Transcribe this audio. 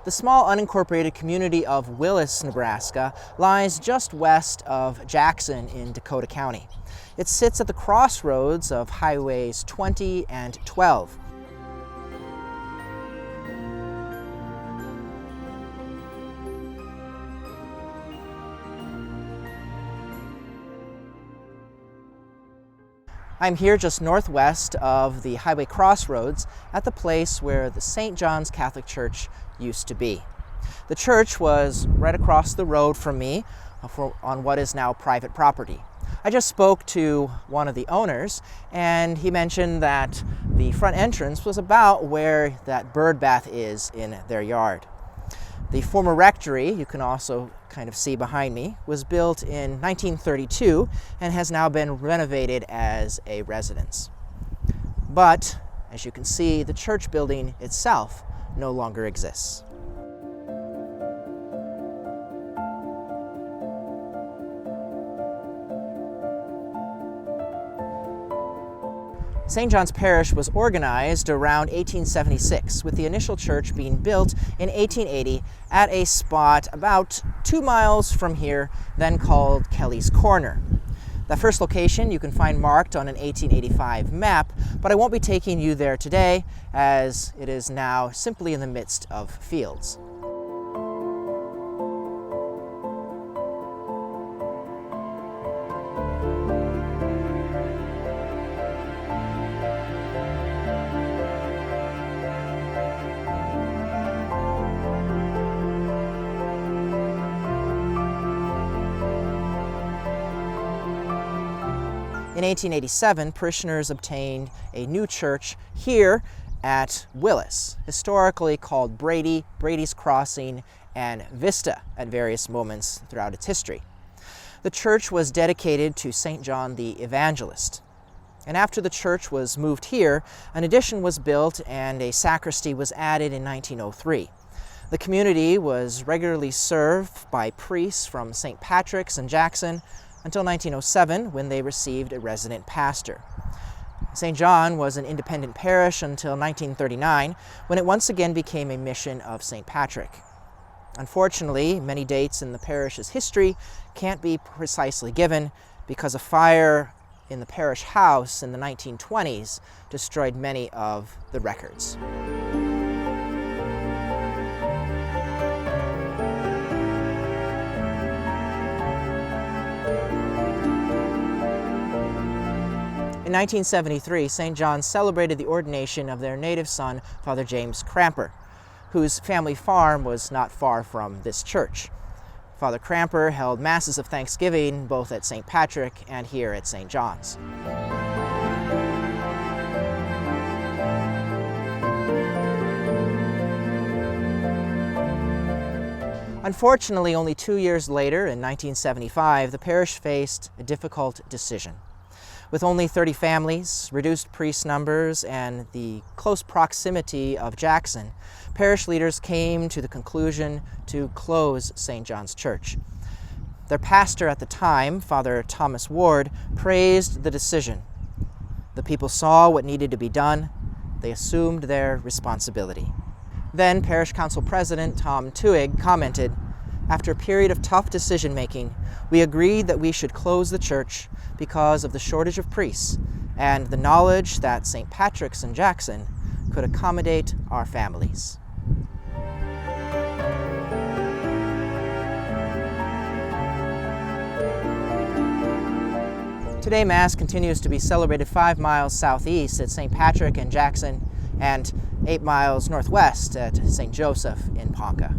The small unincorporated community of Willis, Nebraska lies just west of Jackson in Dakota County. It sits at the crossroads of Highways 20 and 12. I'm here just northwest of the highway crossroads at the place where the St. John's Catholic Church used to be. The church was right across the road from me on what is now private property. I just spoke to one of the owners, and he mentioned that the front entrance was about where that bird bath is in their yard. The former rectory, you can also kind of see behind me, was built in 1932 and has now been renovated as a residence. But, as you can see, the church building itself no longer exists. St. John's Parish was organized around 1876, with the initial church being built in 1880 at a spot about 2 miles from here, then called Kelly's Corner. The first location you can find marked on an 1885 map, but I won't be taking you there today, as it is now simply in the midst of fields. In 1887, parishioners obtained a new church here at Willis, historically called Brady's Crossing, and Vista at various moments throughout its history. The church was dedicated to St. John the Evangelist. And after the church was moved here, an addition was built and a sacristy was added in 1903. The community was regularly served by priests from St. Patrick's and Jackson until 1907, when they received a resident pastor. St. John was an independent parish until 1939, when it once again became a mission of St. Patrick. Unfortunately, many dates in the parish's history can't be precisely given because a fire in the parish house in the 1920s destroyed many of the records. In 1973, St. John's celebrated the ordination of their native son, Father James Cramper, whose family farm was not far from this church. Father Cramper held masses of thanksgiving both at St. Patrick and here at St. John's. Unfortunately, only 2 years later, in 1975, the parish faced a difficult decision. With only 30 families, reduced priest numbers, and the close proximity of Jackson, parish leaders came to the conclusion to close St. John's Church. Their pastor at the time, Father Thomas Ward, praised the decision. The people saw what needed to be done. They assumed their responsibility. Then Parish Council President Tom Tuig commented, "After a period of tough decision-making, we agreed that we should close the church because of the shortage of priests and the knowledge that St. Patrick's and Jackson could accommodate our families." Today, Mass continues to be celebrated 5 miles southeast at St. Patrick and Jackson and 8 miles northwest at St. Joseph in Ponca.